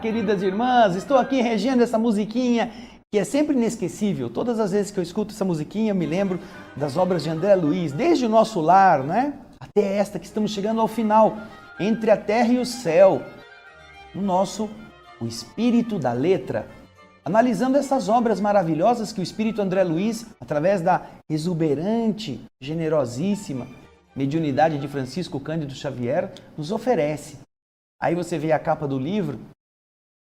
queridas irmãs, estou aqui regendo essa musiquinha que é sempre inesquecível. Todas as vezes que eu escuto essa musiquinha eu me lembro das obras de André Luiz, desde o Nosso Lar, né? Até esta que estamos chegando ao final, Entre a Terra e o Céu, no nosso O Espírito da Letra. Analisando essas obras maravilhosas que o Espírito André Luiz, através da exuberante, generosíssima mediunidade de Francisco Cândido Xavier, nos oferece. Aí você vê a capa do livro,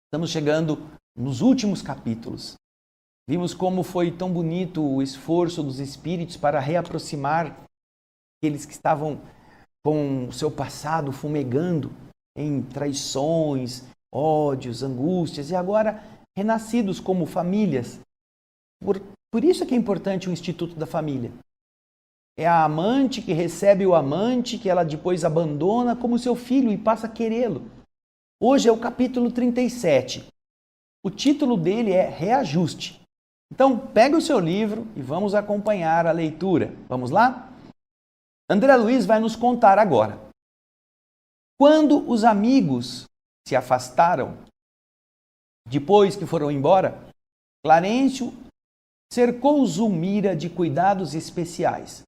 estamos chegando nos últimos capítulos. Vimos como foi tão bonito o esforço dos espíritos para reaproximar aqueles que estavam com o seu passado fumegando em traições, ódios, angústias, e agora renascidos como famílias. Por isso é que é importante o Instituto da Família. É a amante que recebe o amante, que ela depois abandona como seu filho e passa a querê-lo. Hoje é o capítulo 37. O título dele é Reajuste. Então, pega o seu livro e vamos acompanhar a leitura. Vamos lá? André Luiz vai nos contar agora. Quando os amigos se afastaram, depois que foram embora, Clarencio cercou Zulmira de cuidados especiais,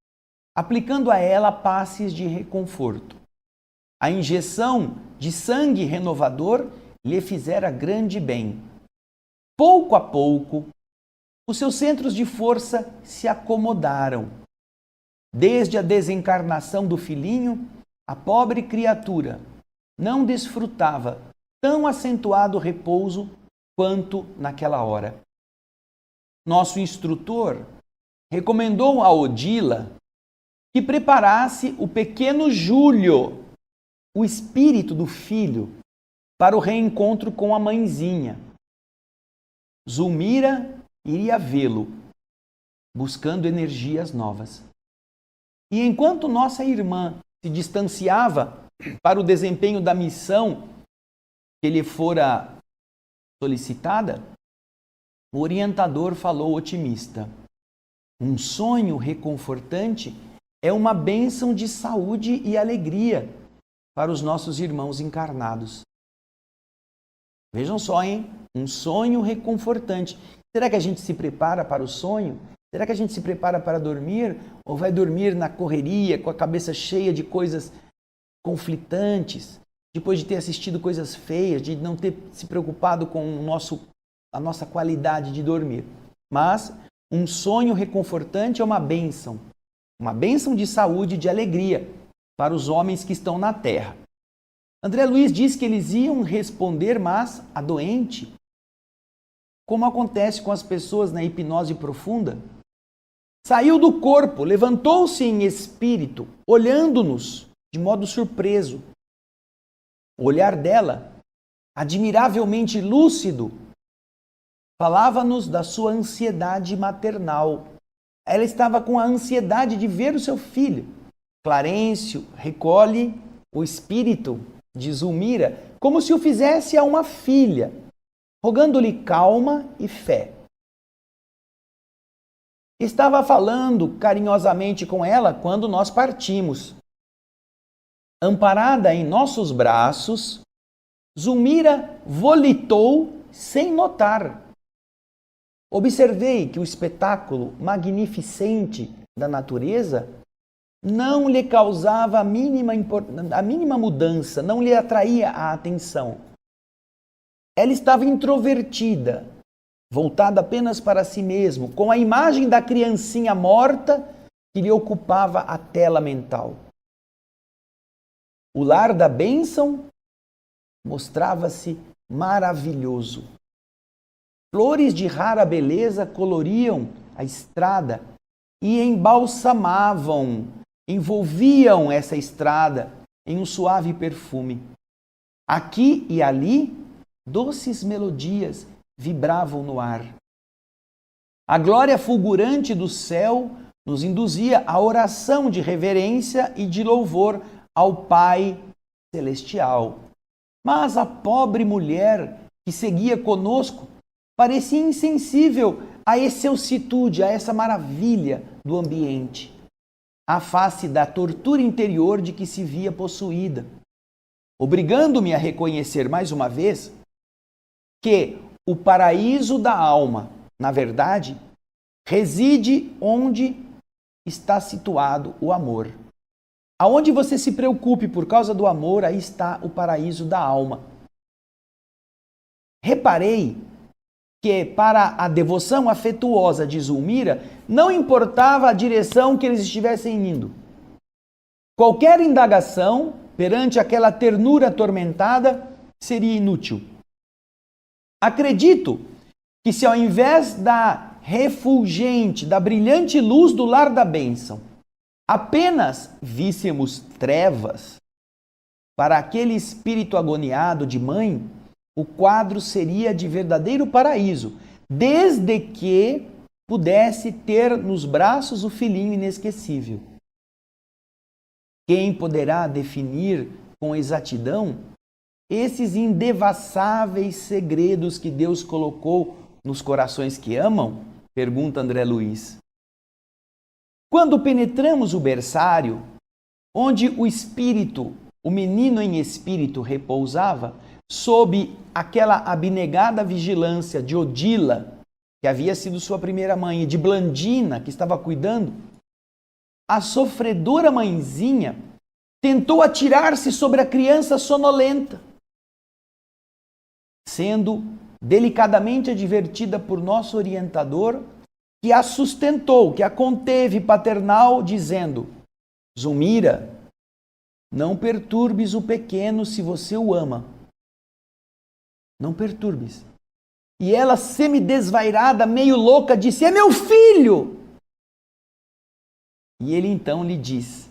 aplicando a ela passes de reconforto. A injeção de sangue renovador lhe fizera grande bem. Pouco a pouco, os seus centros de força se acomodaram. Desde a desencarnação do filhinho, a pobre criatura não desfrutava tão acentuado repouso quanto naquela hora. Nosso instrutor recomendou a Odila que preparasse o pequeno Júlio, o espírito do filho, para o reencontro com a mãezinha. Zulmira iria vê-lo, buscando energias novas. E enquanto nossa irmã se distanciava para o desempenho da missão que lhe fora solicitada, o orientador falou otimista. Um sonho reconfortante é uma bênção de saúde e alegria para os nossos irmãos encarnados. Vejam só, hein? Um sonho reconfortante. Será que a gente se prepara para o sonho? Será que a gente se prepara para dormir? Ou vai dormir na correria, com a cabeça cheia de coisas conflitantes, depois de ter assistido coisas feias, de não ter se preocupado com a nossa qualidade de dormir? Mas um sonho reconfortante é uma bênção de saúde e de alegria para os homens que estão na terra. André Luiz diz que eles iam responder, mas a doente, como acontece com as pessoas na hipnose profunda, saiu do corpo, levantou-se em espírito, olhando-nos de modo surpreso. O olhar dela, admiravelmente lúcido, falava-nos da sua ansiedade maternal. Ela estava com a ansiedade de ver o seu filho. Clarencio recolhe o espírito de Zulmira como se o fizesse a uma filha, rogando-lhe calma e fé. Estava falando carinhosamente com ela quando nós partimos. Amparada em nossos braços, Zulmira volitou sem notar. Observei que o espetáculo magnificente da natureza não lhe causava a mínima mudança, não lhe atraía a atenção. Ela estava introvertida, voltada apenas para si mesma, com a imagem da criancinha morta que lhe ocupava a tela mental. O lar da bênção mostrava-se maravilhoso. Flores de rara beleza coloriam a estrada e embalsamavam, envolviam essa estrada em um suave perfume. Aqui e ali, doces melodias vibravam no ar. A glória fulgurante do céu nos induzia à oração de reverência e de louvor ao Pai Celestial. Mas a pobre mulher que seguia conosco parecia insensível a excelsitude, a essa maravilha do ambiente, à face da tortura interior de que se via possuída. Obrigando-me a reconhecer mais uma vez que o paraíso da alma, na verdade, reside onde está situado o amor. Aonde você se preocupe por causa do amor, aí está o paraíso da alma. Reparei que para a devoção afetuosa de Zulmira, não importava a direção que eles estivessem indo. Qualquer indagação perante aquela ternura atormentada seria inútil. Acredito que se ao invés da refulgente, da brilhante luz do lar da bênção, apenas víssemos trevas, para aquele espírito agoniado de mãe, o quadro seria de verdadeiro paraíso, desde que pudesse ter nos braços o filhinho inesquecível. Quem poderá definir com exatidão esses indevassáveis segredos que Deus colocou nos corações que amam? Pergunta André Luiz. Quando penetramos o berçário, onde o espírito, o menino em espírito repousava, sob aquela abnegada vigilância de Odila, que havia sido sua primeira mãe, e de Blandina, que estava cuidando, a sofredora mãezinha tentou atirar-se sobre a criança sonolenta, sendo delicadamente advertida por nosso orientador, que a sustentou, que a conteve paternal, dizendo: Zulmira, não perturbes o pequeno se você o ama. Não perturbes. E ela, semidesvairada, meio louca, disse: é meu filho! E ele então lhe diz: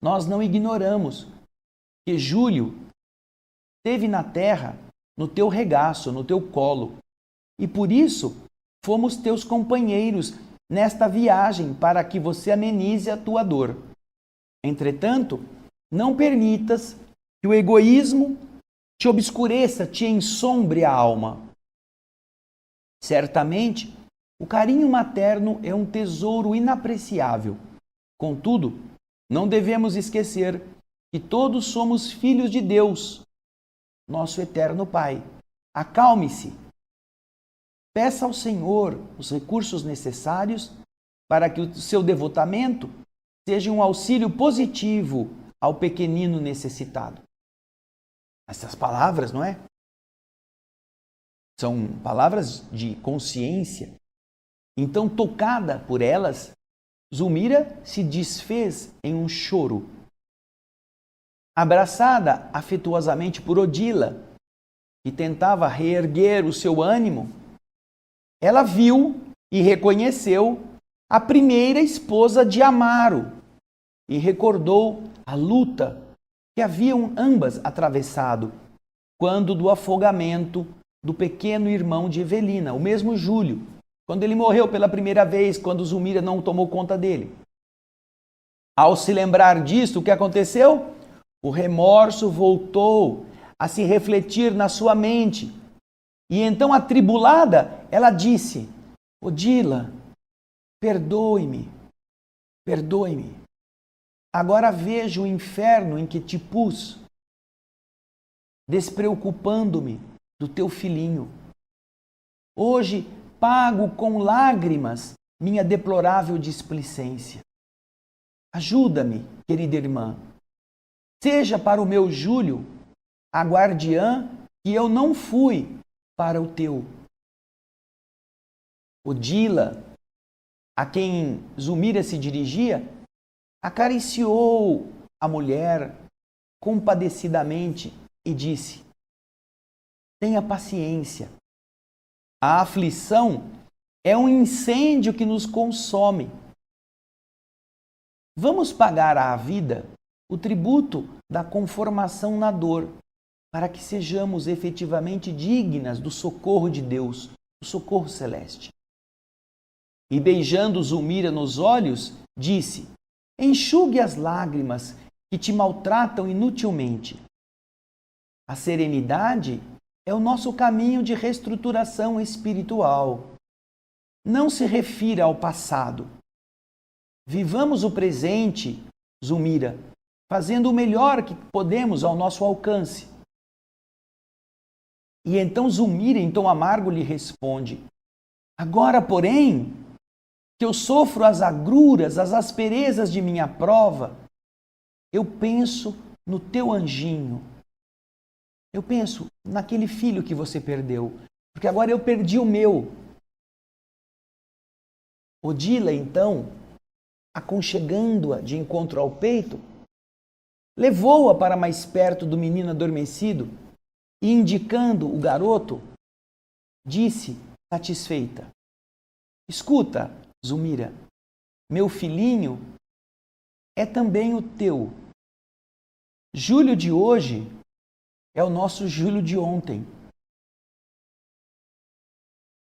nós não ignoramos que Júlio esteve na terra, no teu regaço, no teu colo, e por isso fomos teus companheiros nesta viagem para que você amenize a tua dor. Entretanto, não permitas que o egoísmo te obscureça, te ensombre a alma. Certamente, o carinho materno é um tesouro inapreciável. Contudo, não devemos esquecer que todos somos filhos de Deus, nosso eterno Pai. Acalme-se. Peça ao Senhor os recursos necessários para que o seu devotamento seja um auxílio positivo ao pequenino necessitado. Essas palavras, não é? São palavras de consciência. Então, tocada por elas, Zulmira se desfez em um choro. Abraçada afetuosamente por Odila, que tentava reerguer o seu ânimo, ela viu e reconheceu a primeira esposa de Amaro e recordou a luta que haviam ambas atravessado quando do afogamento do pequeno irmão de Evelina, o mesmo Júlio, quando ele morreu pela primeira vez, quando Zulmira não tomou conta dele. Ao se lembrar disso, o que aconteceu? O remorso voltou a se refletir na sua mente. E então, atribulada, ela disse: Odila, perdoe-me, perdoe-me. Agora vejo o inferno em que te pus, despreocupando-me do teu filhinho. Hoje pago com lágrimas minha deplorável displicência. Ajuda-me, querida irmã. Seja para o meu Júlio a guardiã que eu não fui para o teu. Odila, a quem Zulmira se dirigia, acariciou a mulher compadecidamente e disse: tenha paciência. A aflição é um incêndio que nos consome. Vamos pagar à vida o tributo da conformação na dor, para que sejamos efetivamente dignas do socorro de Deus, do socorro celeste. E beijando Zulmira nos olhos, disse: enxugue as lágrimas que te maltratam inutilmente. A serenidade é o nosso caminho de reestruturação espiritual. Não se refira ao passado. Vivamos o presente, Zulmira, fazendo o melhor que podemos ao nosso alcance. E então Zulmira, em tom amargo, lhe responde: agora, porém, que eu sofro as agruras, as asperezas de minha prova, eu penso no teu anjinho. Eu penso naquele filho que você perdeu, porque agora eu perdi o meu. Odila, então, aconchegando-a de encontro ao peito, levou-a para mais perto do menino adormecido e, indicando o garoto, disse, satisfeita: escuta, Zulmira, meu filhinho é também o teu. Júlio de hoje é o nosso Júlio de ontem.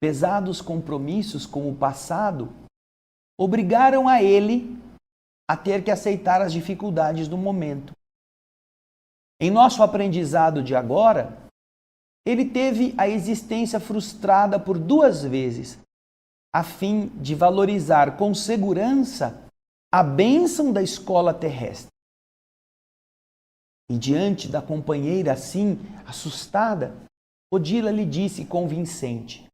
Pesados compromissos com o passado obrigaram a ele a ter que aceitar as dificuldades do momento. Em nosso aprendizado de agora, ele teve a existência frustrada por 2 vezes, a fim de valorizar com segurança a bênção da escola terrestre. E diante da companheira assim, assustada, Odila lhe disse convincente: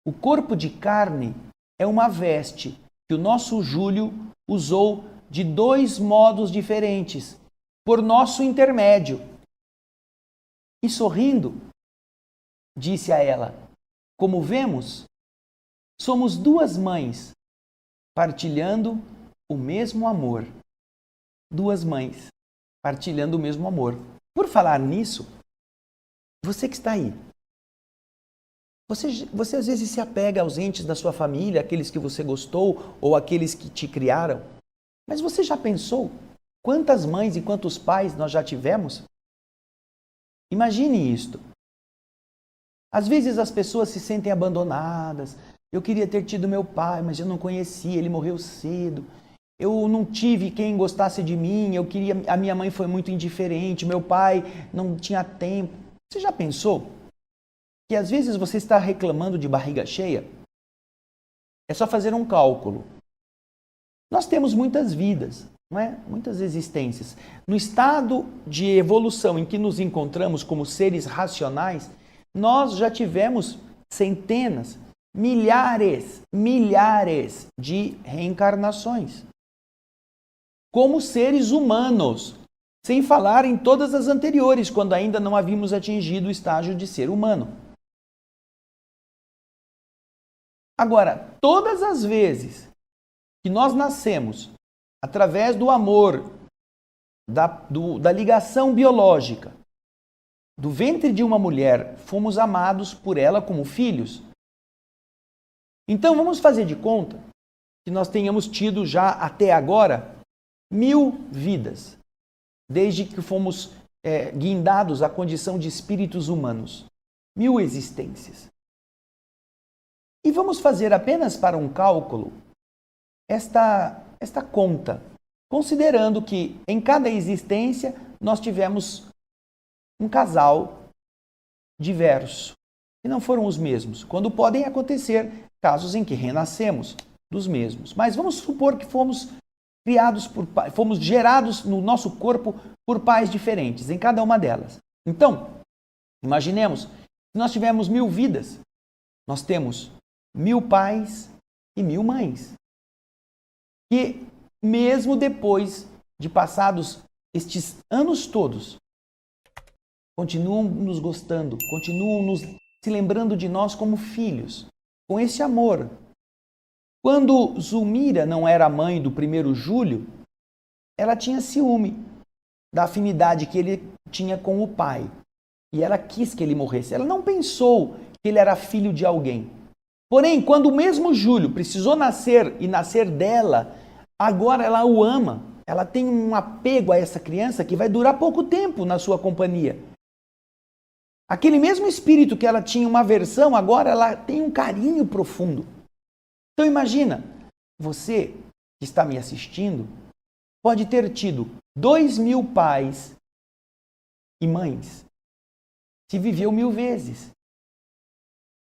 o corpo de carne é uma veste que o nosso Júlio usou de 2 modos diferentes, por nosso intermédio. E sorrindo, disse a ela: como vemos, somos 2 mães, partilhando o mesmo amor. 2 mães, partilhando o mesmo amor. Por falar nisso, você que está aí, você às vezes se apega aos entes da sua família, aqueles que você gostou ou aqueles que te criaram. Mas você já pensou quantas mães e quantos pais nós já tivemos? Imagine isto. Às vezes as pessoas se sentem abandonadas. Eu queria ter tido meu pai, mas eu não conheci, ele morreu cedo. Eu não tive quem gostasse de mim, a minha mãe foi muito indiferente, meu pai não tinha tempo. Você já pensou que às vezes você está reclamando de barriga cheia? É só fazer um cálculo. Nós temos muitas vidas, não é? Muitas existências. No estado de evolução em que nos encontramos como seres racionais, nós já tivemos centenas, milhares de reencarnações. Como seres humanos, sem falar em todas as anteriores, quando ainda não havíamos atingido o estágio de ser humano. Agora, todas as vezes que nós nascemos através do amor, da ligação biológica, do ventre de uma mulher, fomos amados por ela como filhos. Então vamos fazer de conta que nós tenhamos tido já até agora 1000 vidas, desde que fomos guindados à condição de espíritos humanos. 1000 existências. E vamos fazer apenas para um cálculo esta conta, considerando que em cada existência nós tivemos um casal diverso, que não foram os mesmos, quando podem acontecer casos em que renascemos dos mesmos. Mas vamos supor que fomos gerados no nosso corpo por pais diferentes, em cada uma delas. Então, imaginemos, se nós tivermos 1000 vidas, nós temos 1000 pais e 1000 mães. Que mesmo depois de passados estes anos todos, continuam nos gostando, continuam se lembrando de nós como filhos, com esse amor. Quando Zulmira não era mãe do primeiro Júlio, ela tinha ciúme da afinidade que ele tinha com o pai. E ela quis que ele morresse. Ela não pensou que ele era filho de alguém. Porém, quando o mesmo Júlio precisou nascer e nascer dela, agora ela o ama. Ela tem um apego a essa criança que vai durar pouco tempo na sua companhia. Aquele mesmo espírito que ela tinha uma aversão, agora ela tem um carinho profundo. Então imagina, você que está me assistindo, pode ter tido 2000 pais e mães, se viveu 1000 vezes.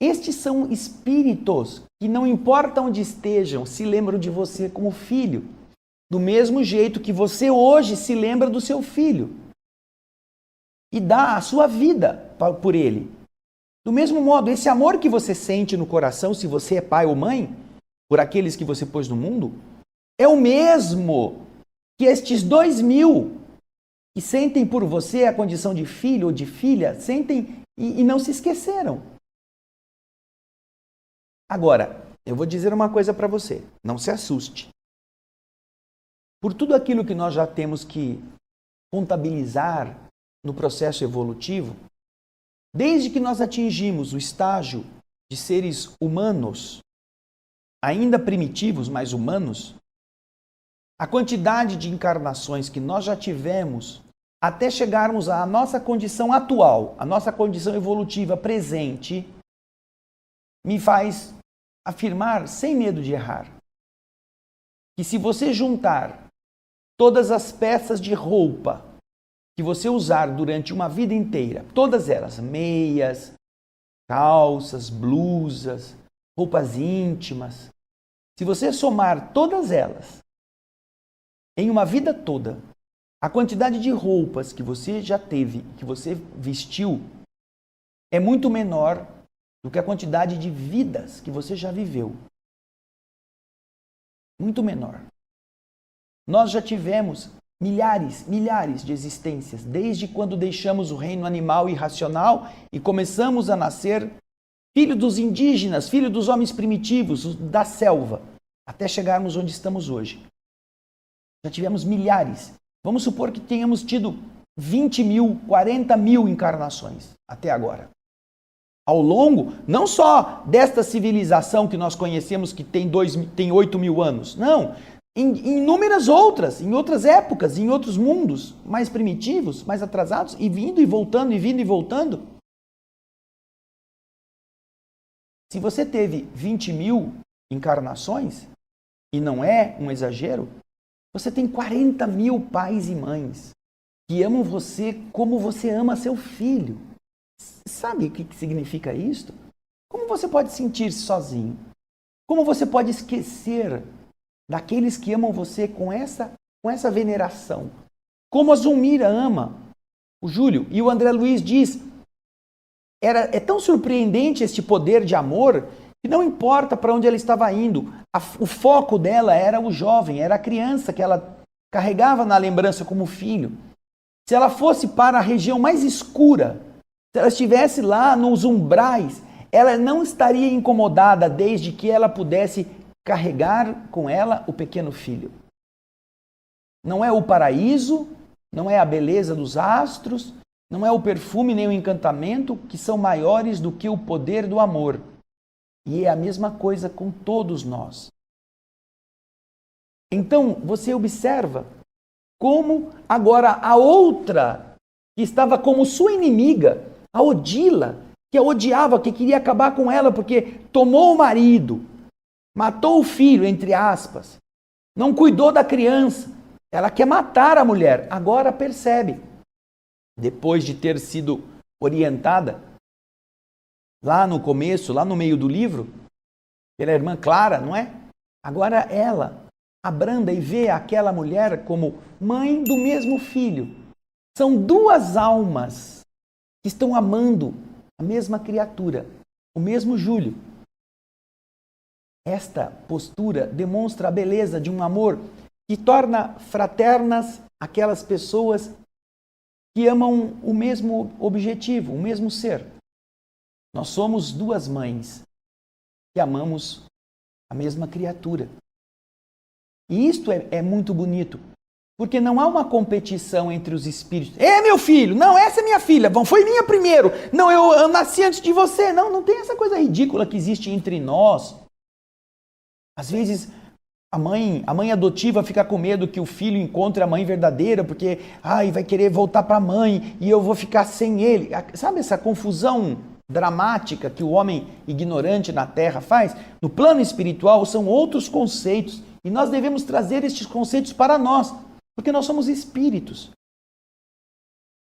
Estes são espíritos que não importa onde estejam, se lembram de você como filho, do mesmo jeito que você hoje se lembra do seu filho e dá a sua vida por ele. Do mesmo modo, esse amor que você sente no coração, se você é pai ou mãe, por aqueles que você pôs no mundo, é o mesmo que estes 2.000 que sentem por você a condição de filho ou de filha, sentem e não se esqueceram. Agora, eu vou dizer uma coisa para você, não se assuste. Por tudo aquilo que nós já temos que contabilizar no processo evolutivo, desde que nós atingimos o estágio de seres humanos, ainda primitivos, mas humanos, a quantidade de encarnações que nós já tivemos até chegarmos à nossa condição atual, a nossa condição evolutiva presente, me faz afirmar, sem medo de errar, que se você juntar todas as peças de roupa que você usar durante uma vida inteira, todas elas, meias, calças, blusas, roupas íntimas, se você somar todas elas em uma vida toda, a quantidade de roupas que você já teve, que você vestiu, é muito menor do que a quantidade de vidas que você já viveu. Muito menor. Nós já tivemos milhares de existências, desde quando deixamos o reino animal e irracional e começamos a nascer filho dos indígenas, filho dos homens primitivos, da selva, até chegarmos onde estamos hoje. Já tivemos milhares. Vamos supor que tenhamos tido 20.000, 40.000 encarnações até agora. Ao longo, não só desta civilização que nós conhecemos, que tem 8.000 anos, não, em inúmeras outras, em outras épocas, em outros mundos mais primitivos, mais atrasados, e vindo e voltando, e vindo e voltando. Se você teve 20.000 encarnações, e não é um exagero, você tem 40.000 pais e mães que amam você como você ama seu filho. Sabe o que significa isto? Como você pode sentir-se sozinho? Como você pode esquecer daqueles que amam você com essa veneração? Como a Zulmira ama o Júlio. E o André Luiz diz, é tão surpreendente este poder de amor que não importa para onde ela estava indo, o foco dela era o jovem, era a criança que ela carregava na lembrança como filho. Se ela fosse para a região mais escura, se ela estivesse lá nos umbrais, ela não estaria incomodada desde que ela pudesse carregar com ela o pequeno filho. Não é o paraíso, não é a beleza dos astros, não é o perfume nem o encantamento que são maiores do que o poder do amor. E é a mesma coisa com todos nós. Então, você observa como agora a outra, que estava como sua inimiga, a Odila, que a odiava, que queria acabar com ela porque tomou o marido, matou o filho, entre aspas, não cuidou da criança, ela quer matar a mulher. Agora percebe, depois de ter sido orientada, lá no começo, lá no meio do livro, pela irmã Clara, não é? Agora ela abranda e vê aquela mulher como mãe do mesmo filho. São duas almas que estão amando a mesma criatura, o mesmo Júlio. Esta postura demonstra a beleza de um amor que torna fraternas aquelas pessoas que amam o mesmo objetivo, o mesmo ser. Nós somos duas mães que amamos a mesma criatura. E isto é muito bonito, porque não há uma competição entre os espíritos. É meu filho, não, essa é minha filha, foi minha primeiro, não, eu nasci antes de você. Não tem essa coisa ridícula que existe entre nós. Às vezes a mãe adotiva fica com medo que o filho encontre a mãe verdadeira, porque vai querer voltar para a mãe e eu vou ficar sem ele. Sabe essa confusão dramática que o homem ignorante na Terra faz? No plano espiritual são outros conceitos e nós devemos trazer estes conceitos para nós, porque nós somos espíritos.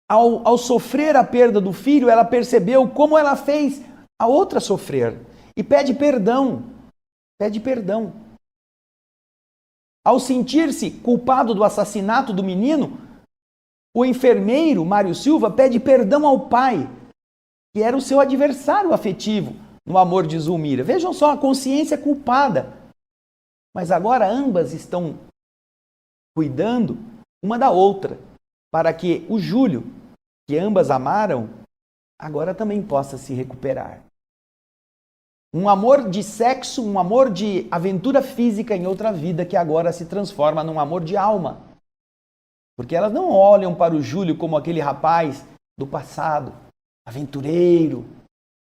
Ao sofrer a perda do filho, ela percebeu como ela fez a outra sofrer e pede perdão. Pede perdão. Ao sentir-se culpado do assassinato do menino, o enfermeiro, Mário Silva, pede perdão ao pai. que era o seu adversário afetivo no amor de Zulmira. Vejam só, a consciência culpada. Mas agora ambas estão cuidando uma da outra, para que o Júlio, que ambas amaram, agora também possa se recuperar. Um amor de sexo, um amor de aventura física em outra vida, que agora se transforma num amor de alma. Porque elas não olham para o Júlio como aquele rapaz do passado, aventureiro,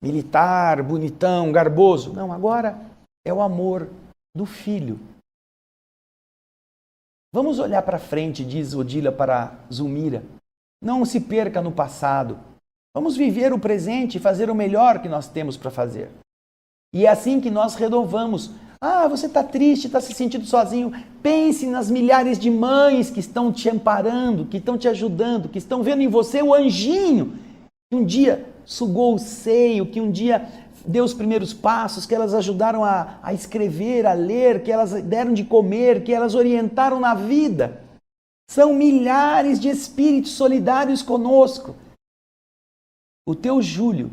militar, bonitão, garboso. Não, agora é o amor do filho. Vamos olhar para frente, diz Odila para Zulmira. Não se perca no passado. Vamos viver o presente e fazer o melhor que nós temos para fazer. E é assim que nós renovamos. Ah, você está triste, está se sentindo sozinho. Pense nas milhares de mães que estão te amparando, que estão te ajudando, que estão vendo em você o anjinho que um dia sugou o seio, que um dia deu os primeiros passos, que elas ajudaram a escrever, a ler, que elas deram de comer, que elas orientaram na vida. São milhares de espíritos solidários conosco. O teu Júlio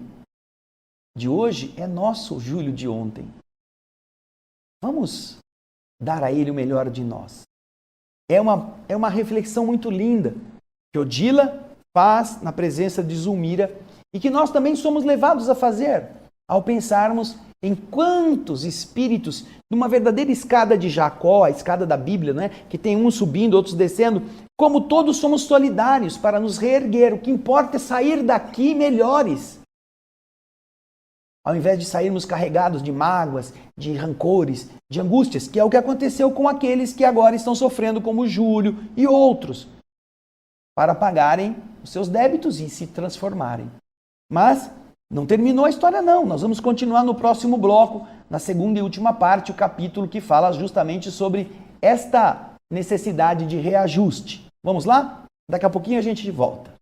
de hoje é nosso Júlio de ontem. Vamos dar a ele o melhor de nós. É uma reflexão muito linda que Odila faz na presença de Zulmira e que nós também somos levados a fazer ao pensarmos em quantos espíritos, numa verdadeira escada de Jacó, a escada da Bíblia, né, que tem uns subindo, outros descendo, como todos somos solidários para nos reerguer. O que importa é sair daqui melhores. Ao invés de sairmos carregados de mágoas, de rancores, de angústias, que é o que aconteceu com aqueles que agora estão sofrendo, como Júlio e outros, para pagarem os seus débitos e se transformarem. Mas não terminou a história não, nós vamos continuar no próximo bloco, na segunda e última parte, o capítulo que fala justamente sobre esta necessidade de reajuste. Vamos lá? Daqui a pouquinho a gente volta.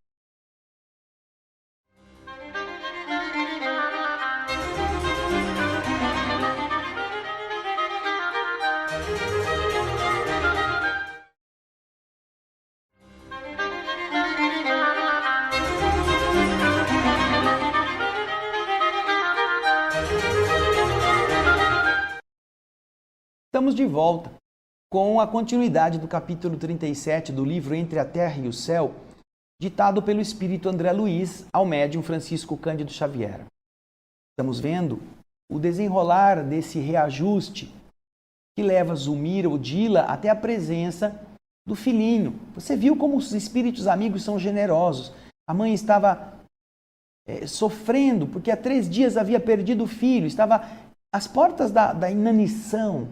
Estamos de volta com a continuidade do capítulo 37 do livro Entre a Terra e o Céu, ditado pelo espírito André Luiz ao médium Francisco Cândido Xavier. Estamos vendo o desenrolar desse reajuste que leva Zulmira, Odila, até a presença do filhinho. Você viu como os espíritos amigos são generosos. A mãe estava sofrendo porque há 3 dias havia perdido o filho, estava às portas da inanição.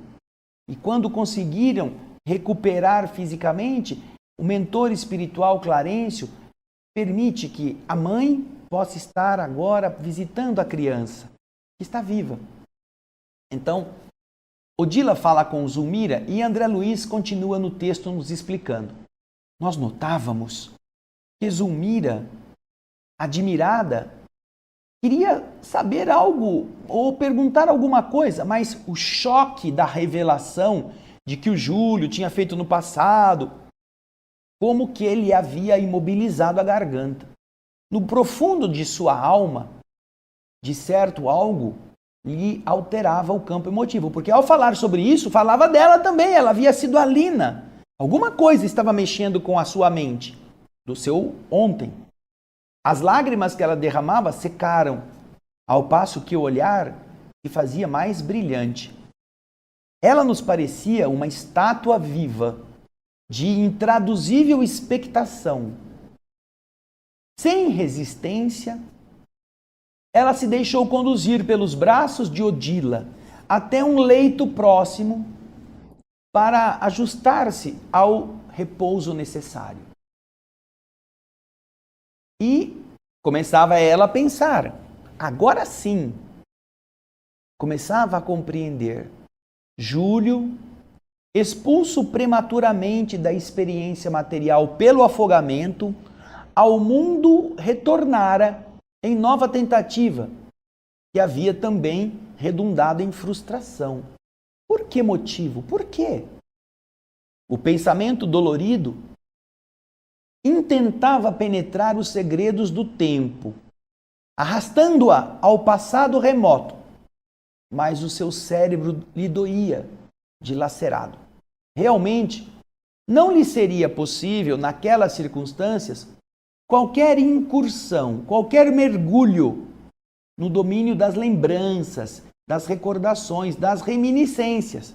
E quando conseguiram recuperar fisicamente, o mentor espiritual Clarencio permite que a mãe possa estar agora visitando a criança, que está viva. Então, Odila fala com Zulmira e André Luiz continua no texto nos explicando. Nós notávamos que Zulmira, admirada, queria saber algo ou perguntar alguma coisa, mas o choque da revelação de que o Júlio tinha feito no passado, como que ele havia imobilizado a garganta. No profundo de sua alma, de certo algo lhe alterava o campo emotivo, porque ao falar sobre isso, falava dela também, ela havia sido a Lina. Alguma coisa estava mexendo com a sua mente, do seu ontem. As lágrimas que ela derramava secaram, ao passo que o olhar se fazia mais brilhante. Ela nos parecia uma estátua viva, de intraduzível expectação. Sem resistência, ela se deixou conduzir pelos braços de Odila até um leito próximo para ajustar-se ao repouso necessário. E começava ela a pensar, agora sim, começava a compreender. Júlio, expulso prematuramente da experiência material pelo afogamento, ao mundo retornara em nova tentativa, que havia também redundado em frustração. Por que motivo? Por quê? O pensamento dolorido intentava penetrar os segredos do tempo arrastando-a ao passado remoto, mas o seu cérebro lhe doía, dilacerado. Realmente, não lhe seria possível, naquelas circunstâncias, qualquer incursão, qualquer mergulho no domínio das lembranças, das recordações, das reminiscências.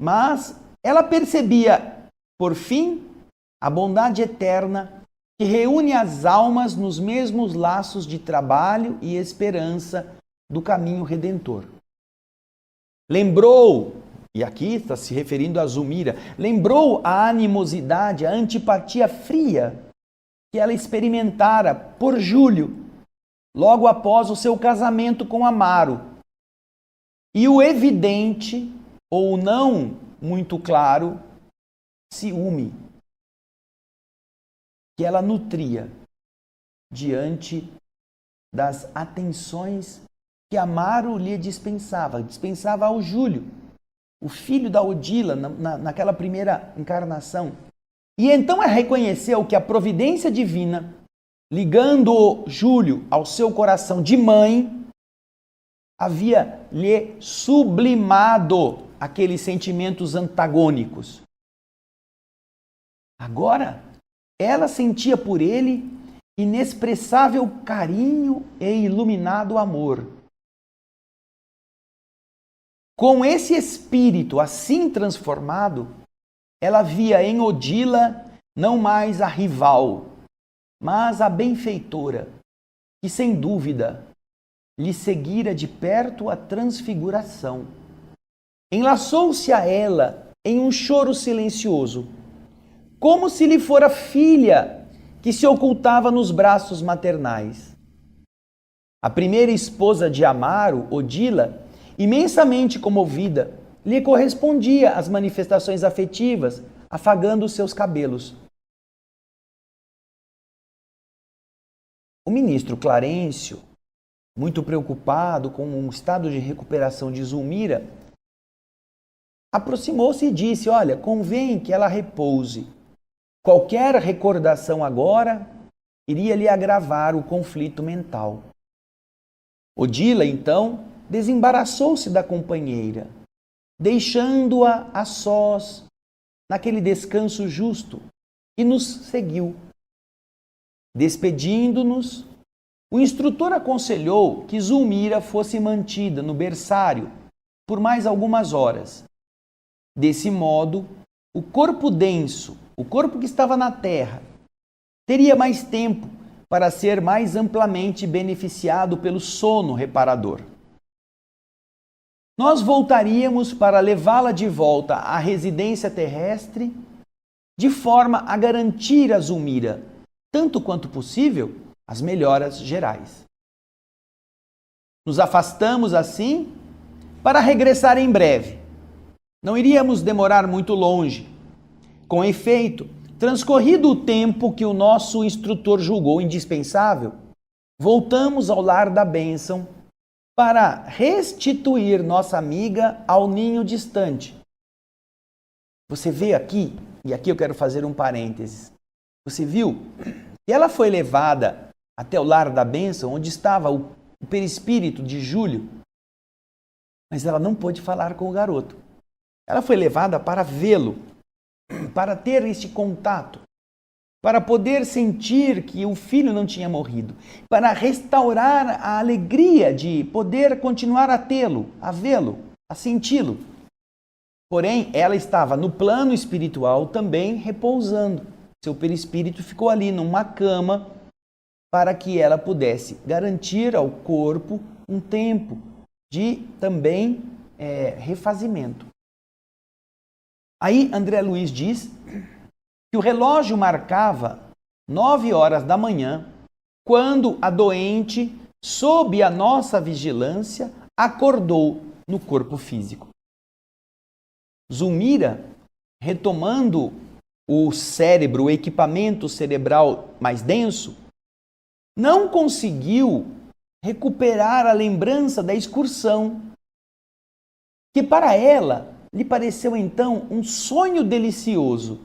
Mas ela percebia, por fim, a bondade eterna que reúne as almas nos mesmos laços de trabalho e esperança do caminho redentor. Lembrou, e aqui está se referindo a Zulmira, lembrou a animosidade, a antipatia fria que ela experimentara por Júlio, logo após o seu casamento com Amaro, e o evidente, ou não muito claro, ciúme que ela nutria diante das atenções que Amaro lhe dispensava ao Júlio, o filho da Odila, naquela primeira encarnação. E então ela reconheceu que a providência divina, ligando Júlio ao seu coração de mãe, havia lhe sublimado aqueles sentimentos antagônicos. Agora, ela sentia por ele inexpressável carinho e iluminado amor. Com esse espírito assim transformado, ela via em Odila não mais a rival, mas a benfeitora, que sem dúvida lhe seguira de perto a transfiguração. Enlaçou-se a ela em um choro silencioso, como se lhe fora filha que se ocultava nos braços maternais. A primeira esposa de Amaro, Odila, imensamente comovida, lhe correspondia às manifestações afetivas, afagando os seus cabelos. O ministro Clarencio, muito preocupado com o estado de recuperação de Zulmira, aproximou-se e disse: olha, convém que ela repouse. Qualquer recordação agora iria lhe agravar o conflito mental. Odila, então, desembaraçou-se da companheira, deixando-a a sós, naquele descanso justo, e nos seguiu. Despedindo-nos, o instrutor aconselhou que Zulmira fosse mantida no berçário por mais algumas horas. Desse modo, o corpo denso, o corpo que estava na terra, teria mais tempo para ser mais amplamente beneficiado pelo sono reparador. Nós voltaríamos para levá-la de volta à residência terrestre, de forma a garantir a Zulmira, tanto quanto possível, as melhoras gerais. Nos afastamos assim para regressar em breve. Não iríamos demorar muito longe. Com efeito, transcorrido o tempo que o nosso instrutor julgou indispensável, voltamos ao lar da bênção para restituir nossa amiga ao ninho distante. Você vê aqui, e aqui eu quero fazer um parênteses, você viu que ela foi levada até o lar da bênção, onde estava o perispírito de Júlio, mas ela não pôde falar com o garoto. Ela foi levada para vê-lo, para ter este contato, para poder sentir que o filho não tinha morrido, para restaurar a alegria de poder continuar a tê-lo, a vê-lo, a senti-lo. Porém, ela estava no plano espiritual também repousando. Seu perispírito ficou ali numa cama para que ela pudesse garantir ao corpo um tempo de também refazimento. Aí André Luiz diz que o relógio marcava 9h da manhã, quando a doente, sob a nossa vigilância, acordou no corpo físico. Zulmira, retomando o cérebro, o equipamento cerebral mais denso, não conseguiu recuperar a lembrança da excursão, que para ela lhe pareceu então um sonho delicioso.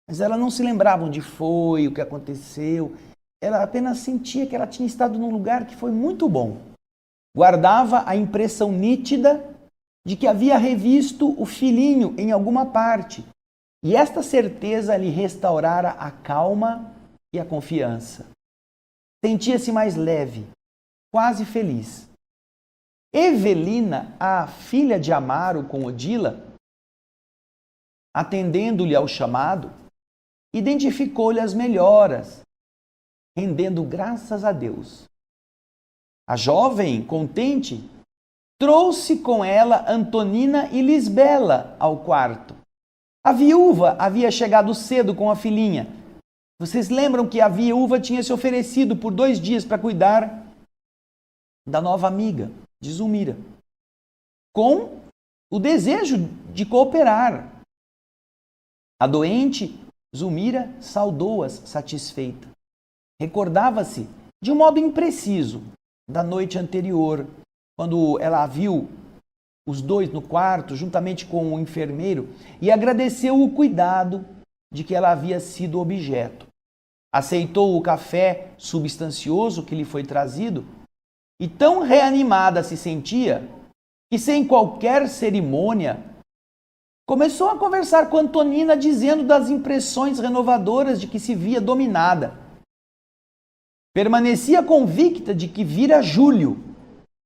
Mas ela não se lembrava onde foi, o que aconteceu. ela apenas sentia que ela tinha estado num lugar que foi muito bom. Guardava a impressão nítida de que havia revisto o filhinho em alguma parte. E esta certeza lhe restaurara a calma e a confiança. Sentia-se mais leve, quase feliz. Evelina, a filha de Amaro com Odila, atendendo-lhe ao chamado, identificou-lhe as melhoras, rendendo graças a Deus. A jovem, contente, trouxe com ela Antonina e Lisbela ao quarto. A viúva havia chegado cedo com a filhinha. Vocês lembram que a viúva tinha se oferecido por 2 dias para cuidar da nova amiga, de Zulmira, com o desejo de cooperar. A doente, Zulmira, saudou-as satisfeita. Recordava-se, de um modo impreciso, da noite anterior, quando ela viu os 2 no quarto, juntamente com o enfermeiro, e agradeceu o cuidado de que ela havia sido objeto. Aceitou o café substancioso que lhe foi trazido e tão reanimada se sentia que, sem qualquer cerimônia, começou a conversar com Antonina, dizendo das impressões renovadoras de que se via dominada. Permanecia convicta de que vira Júlio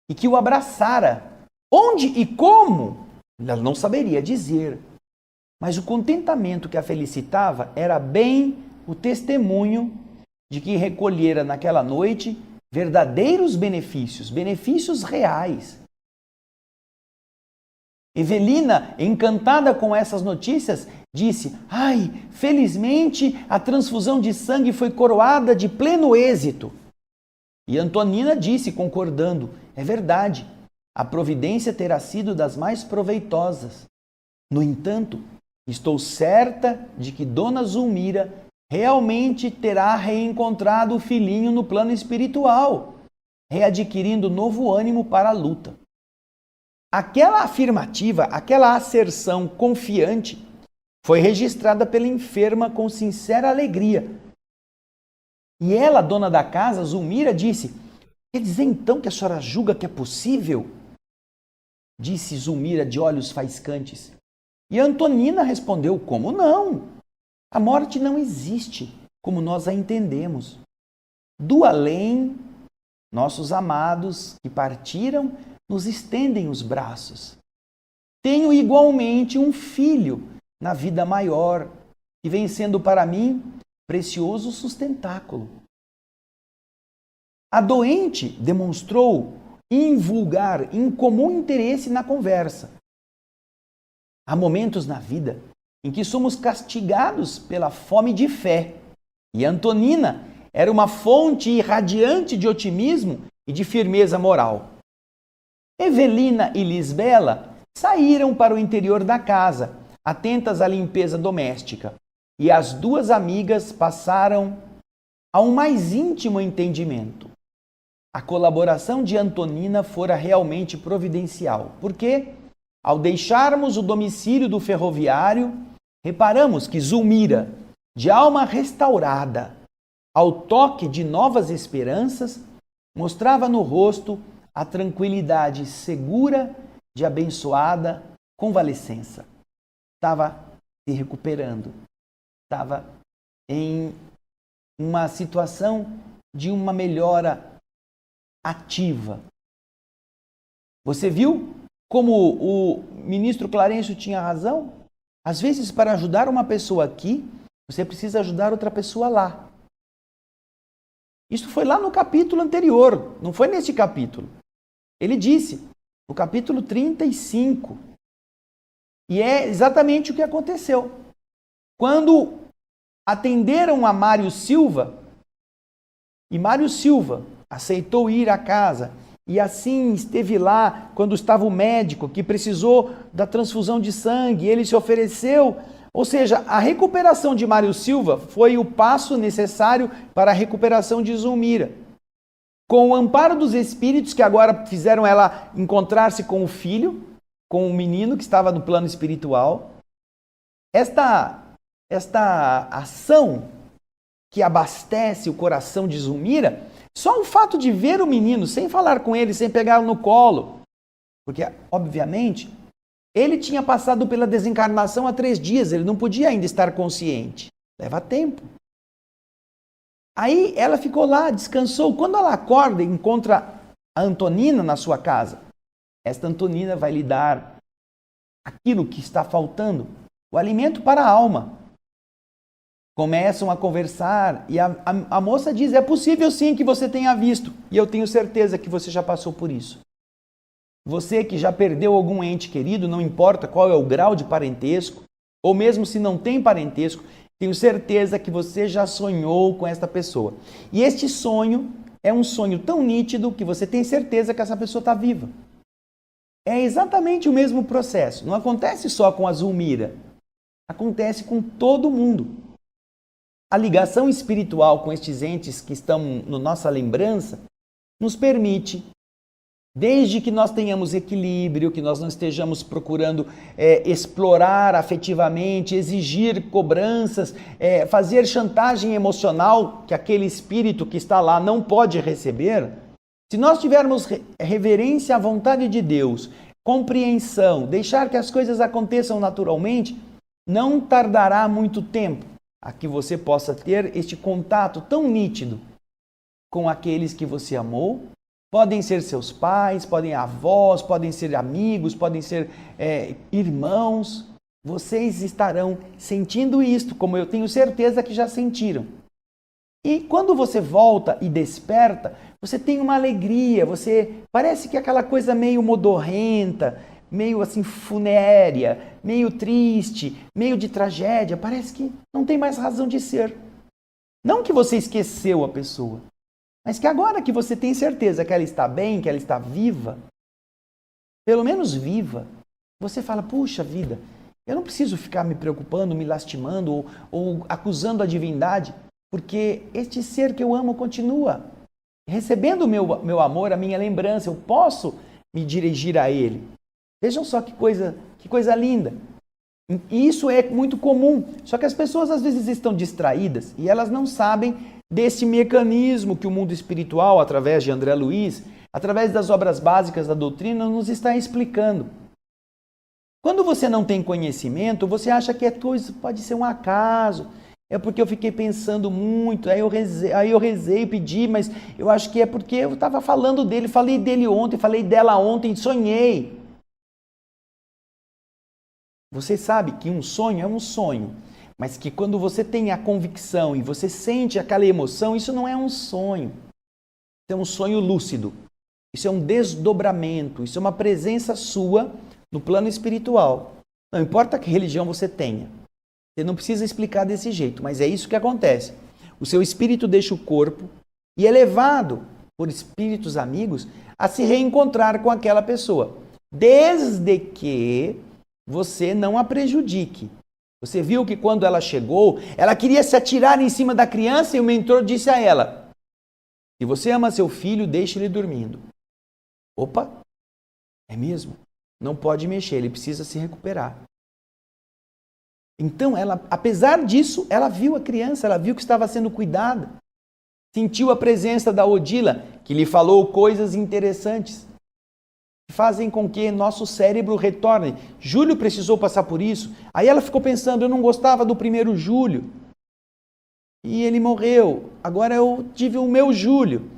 e que o abraçara. Onde e como, ela não saberia dizer. Mas o contentamento que a felicitava era bem o testemunho de que recolhera naquela noite verdadeiros benefícios, benefícios reais. Evelina, encantada com essas notícias, disse: "Ai, felizmente a transfusão de sangue foi coroada de pleno êxito." E Antonina disse, concordando: "É verdade, a providência terá sido das mais proveitosas. No entanto, estou certa de que Dona Zulmira realmente terá reencontrado o filhinho no plano espiritual, readquirindo novo ânimo para a luta." Aquela afirmativa, aquela asserção confiante, foi registrada pela enferma com sincera alegria. E ela, dona da casa, Zulmira, disse: "Quer dizer então que a senhora julga que é possível?" Disse Zulmira, de olhos faiscantes. E Antonina respondeu: "Como não? A morte não existe, como nós a entendemos. Do além, nossos amados que partiram nos estendem os braços. Tenho igualmente um filho na vida maior, que vem sendo para mim precioso sustentáculo." A doente demonstrou invulgar, incomum interesse na conversa. Há momentos na vida em que somos castigados pela fome de fé, e Antonina era uma fonte irradiante de otimismo e de firmeza moral. Evelina e Lisbela saíram para o interior da casa, atentas à limpeza doméstica, e as 2 amigas passaram a um mais íntimo entendimento. A colaboração de Antonina fora realmente providencial, porque, ao deixarmos o domicílio do ferroviário, reparamos que Zulmira, de alma restaurada, ao toque de novas esperanças, mostrava no rosto a tranquilidade segura de abençoada convalescença. Estava se recuperando, estava em uma situação de uma melhora ativa. Você viu como o ministro Clarencio tinha razão? Às vezes, para ajudar uma pessoa aqui, você precisa ajudar outra pessoa lá. Isso foi lá no capítulo anterior, não foi neste capítulo. Ele disse, no capítulo 35. E é exatamente o que aconteceu. Quando atenderam a Mário Silva, e Mário Silva aceitou ir à casa, e assim esteve lá quando estava o médico que precisou da transfusão de sangue, ele se ofereceu. Ou seja, a recuperação de Mário Silva foi o passo necessário para a recuperação de Zulmira. Com o amparo dos espíritos que agora fizeram ela encontrar-se com o filho, com o menino que estava no plano espiritual, esta ação que abastece o coração de Zulmira, só o fato de ver o menino, sem falar com ele, sem pegá-lo no colo, porque, obviamente, ele tinha passado pela desencarnação há 3 dias, ele não podia ainda estar consciente. Leva tempo. Aí ela ficou lá, descansou. Quando ela acorda e encontra a Antonina na sua casa, esta Antonina vai lhe dar aquilo que está faltando, o alimento para a alma. Começam a conversar e a moça diz, é possível sim que você tenha visto, e eu tenho certeza que você já passou por isso. Você que já perdeu algum ente querido, não importa qual é o grau de parentesco, ou mesmo se não tem parentesco, tenho certeza que você já sonhou com esta pessoa. E este sonho é um sonho tão nítido que você tem certeza que essa pessoa está viva. É exatamente o mesmo processo. Não acontece só com a Zulmira. Acontece com todo mundo. A ligação espiritual com estes entes que estão na nossa lembrança nos permite, desde que nós tenhamos equilíbrio, que nós não estejamos procurando explorar afetivamente, exigir cobranças, fazer chantagem emocional que aquele espírito que está lá não pode receber. Se nós tivermos reverência à vontade de Deus, compreensão, deixar que as coisas aconteçam naturalmente, não tardará muito tempo a que você possa ter este contato tão nítido com aqueles que você amou. Podem ser seus pais, podem ser avós, podem ser amigos, podem ser irmãos. Vocês estarão sentindo isto, como eu tenho certeza que já sentiram. E quando você volta e desperta, você tem uma alegria, você parece que aquela coisa meio modorrenta, meio assim funérea, meio triste, meio de tragédia, parece que não tem mais razão de ser. Não que você esqueceu a pessoa, mas que agora que você tem certeza que ela está bem, que ela está viva, pelo menos viva, você fala, puxa vida, eu não preciso ficar me preocupando, me lastimando ou acusando a divindade, porque este ser que eu amo continua recebendo o meu amor, a minha lembrança, eu posso me dirigir a ele. Vejam só que coisa linda. E isso é muito comum, só que as pessoas às vezes estão distraídas e elas não sabem desse mecanismo que o mundo espiritual, através de André Luiz, através das obras básicas da doutrina, nos está explicando. Quando você não tem conhecimento, você acha que pode ser um acaso, é porque eu fiquei pensando muito, aí eu rezei, pedi, mas eu acho que é porque eu estava falando dele, falei dele ontem, falei dela ontem, sonhei. Você sabe que um sonho é um sonho, mas que quando você tem a convicção e você sente aquela emoção, isso não é um sonho. Isso é um sonho lúcido. Isso é um desdobramento, isso é uma presença sua no plano espiritual. Não importa que religião você tenha. Você não precisa explicar desse jeito, mas é isso que acontece. O seu espírito deixa o corpo e é levado por espíritos amigos a se reencontrar com aquela pessoa, desde que você não a prejudique. Você viu que quando ela chegou, ela queria se atirar em cima da criança e o mentor disse a ela, se você ama seu filho, deixe ele dormindo. Opa, é mesmo? Não pode mexer, ele precisa se recuperar. Então, ela, apesar disso, ela viu a criança, ela viu que estava sendo cuidada. Sentiu a presença da Odila, que lhe falou coisas interessantes, que fazem com que nosso cérebro retorne. Júlio precisou passar por isso. Aí ela ficou pensando, eu não gostava do primeiro Júlio. E ele morreu. Agora eu tive o meu Júlio.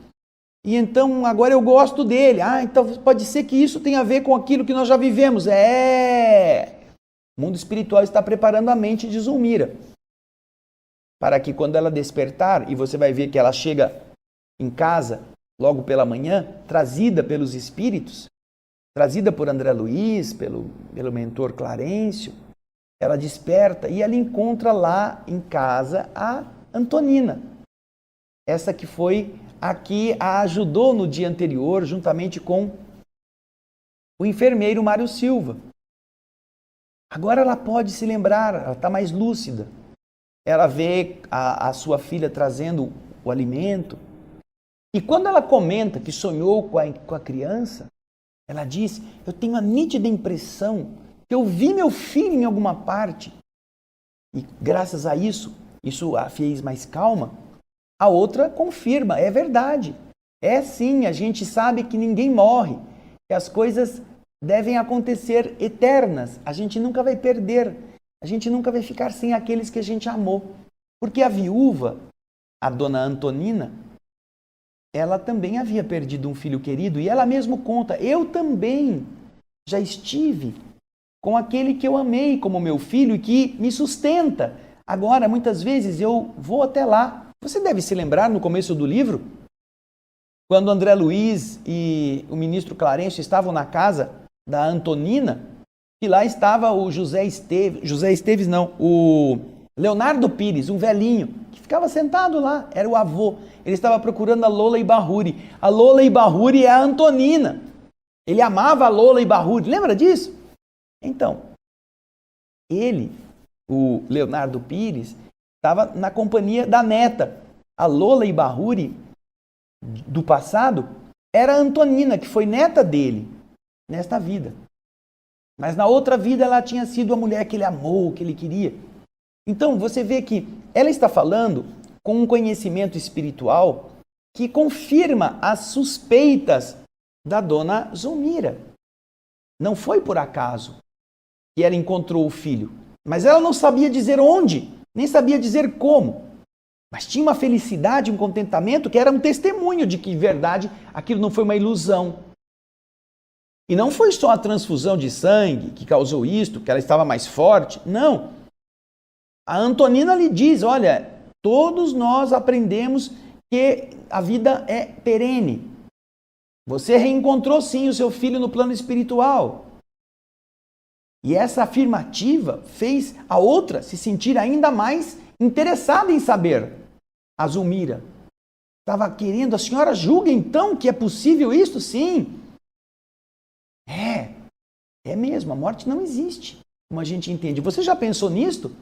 E então agora eu gosto dele. Então pode ser que isso tenha a ver com aquilo que nós já vivemos. O mundo espiritual está preparando a mente de Zulmira para que quando ela despertar, e você vai ver que ela chega em casa logo pela manhã, trazida pelos espíritos, trazida por André Luiz, pelo mentor Clarencio, ela desperta e ela encontra lá em casa a Antonina, essa que foi a que a ajudou no dia anterior, juntamente com o enfermeiro Mário Silva. Agora ela pode se lembrar, ela está mais lúcida. Ela vê a sua filha trazendo o alimento. E quando ela comenta que sonhou com a criança, ela diz, eu tenho a nítida impressão que eu vi meu filho em alguma parte. E graças a isso a fez mais calma. A outra confirma, é verdade. É sim, a gente sabe que ninguém morre, que as coisas devem acontecer eternas. A gente nunca vai perder, a gente nunca vai ficar sem aqueles que a gente amou. Porque a viúva, a dona Antonina, ela também havia perdido um filho querido e ela mesmo conta, eu também já estive com aquele que eu amei como meu filho e que me sustenta. Agora, muitas vezes eu vou até lá. Você deve se lembrar no começo do livro, quando André Luiz e o ministro Clarencio estavam na casa da Antonina, e lá estava o o Leonardo Pires, um velhinho, que ficava sentado lá, era o avô. Ele estava procurando a Lola Ibarruri. A Lola Ibarruri é a Antonina. Ele amava a Lola Ibarruri, lembra disso? Então, ele, o Leonardo Pires, estava na companhia da neta. A Lola Ibarruri, do passado, era a Antonina, que foi neta dele, nesta vida. Mas na outra vida ela tinha sido a mulher que ele amou, que ele queria. Então, você vê que ela está falando com um conhecimento espiritual que confirma as suspeitas da dona Zulmira. Não foi por acaso que ela encontrou o filho, mas ela não sabia dizer onde, nem sabia dizer como. Mas tinha uma felicidade, um contentamento que era um testemunho de que, em verdade, aquilo não foi uma ilusão. E não foi só a transfusão de sangue que causou isto, que ela estava mais forte. Não. A Antonina lhe diz, olha, todos nós aprendemos que a vida é perene. Você reencontrou sim o seu filho no plano espiritual. E essa afirmativa fez a outra se sentir ainda mais interessada em saber. A Zulmira estava querendo, a senhora julga então que é possível isso? Sim. É mesmo, a morte não existe, como a gente entende. Você já pensou nisto?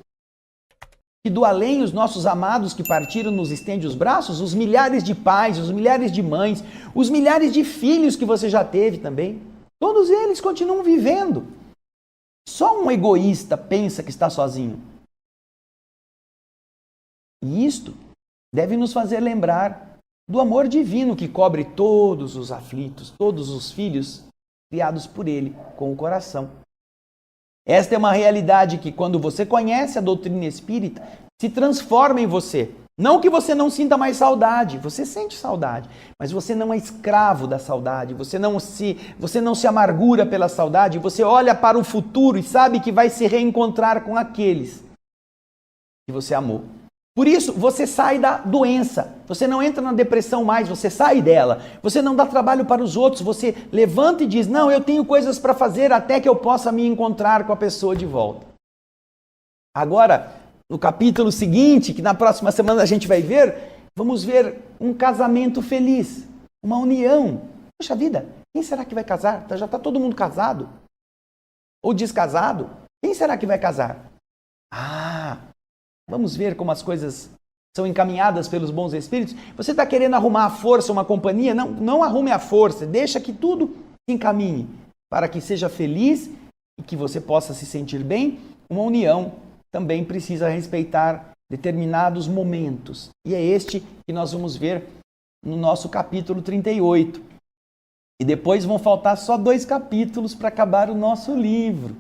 Que do além os nossos amados que partiram nos estende os braços? Os milhares de pais, os milhares de mães, os milhares de filhos que você já teve também. Todos eles continuam vivendo. Só um egoísta pensa que está sozinho. E isto deve nos fazer lembrar do amor divino que cobre todos os aflitos, todos os filhos criados por ele com o coração. Esta é uma realidade que, quando você conhece a doutrina espírita, se transforma em você. Não que você não sinta mais saudade, você sente saudade, mas você não é escravo da saudade, você não se amargura pela saudade, você olha para o futuro e sabe que vai se reencontrar com aqueles que você amou. Por isso, você sai da doença, você não entra na depressão mais, você sai dela, você não dá trabalho para os outros, você levanta e diz, não, eu tenho coisas para fazer até que eu possa me encontrar com a pessoa de volta. Agora, no capítulo seguinte, que na próxima semana a gente vai ver, vamos ver um casamento feliz, uma união. Poxa vida, quem será que vai casar? Já está todo mundo casado? Ou descasado? Quem será que vai casar? Vamos ver como as coisas são encaminhadas pelos bons espíritos. Você está querendo arrumar à força uma companhia? Não arrume à força. Deixa que tudo se encaminhe para que seja feliz e que você possa se sentir bem. Uma união também precisa respeitar determinados momentos. E é este que nós vamos ver no nosso capítulo 38. E depois vão faltar só 2 capítulos para acabar o nosso livro.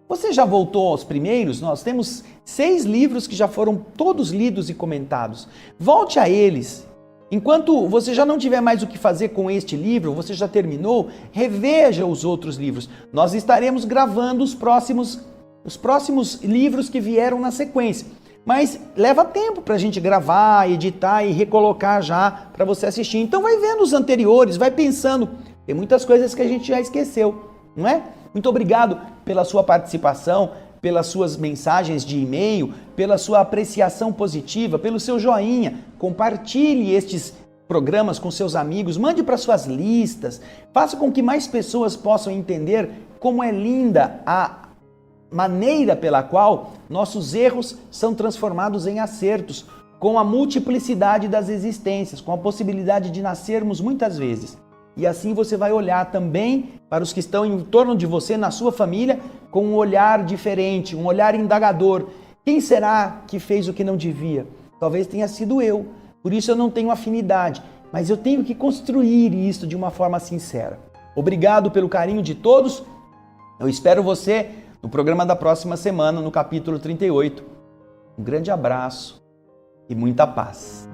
Você já voltou aos primeiros? Nós temos 6 livros que já foram todos lidos e comentados. Volte a eles. Enquanto você já não tiver mais o que fazer com este livro, você já terminou, reveja os outros livros. Nós estaremos gravando os próximos livros que vieram na sequência. Mas leva tempo para a gente gravar, editar e recolocar já para você assistir. Então vai vendo os anteriores, vai pensando. Tem muitas coisas que a gente já esqueceu, não é? Muito obrigado pela sua participação, pelas suas mensagens de e-mail, pela sua apreciação positiva, pelo seu joinha. Compartilhe estes programas com seus amigos, mande para suas listas, faça com que mais pessoas possam entender como é linda a maneira pela qual nossos erros são transformados em acertos, com a multiplicidade das existências, com a possibilidade de nascermos muitas vezes. E assim você vai olhar também para os que estão em torno de você, na sua família, com um olhar diferente, um olhar indagador. Quem será que fez o que não devia? Talvez tenha sido eu. por isso eu não tenho afinidade, mas eu tenho que construir isso de uma forma sincera. Obrigado pelo carinho de todos. Eu espero você no programa da próxima semana, no capítulo 38. Um grande abraço e muita paz.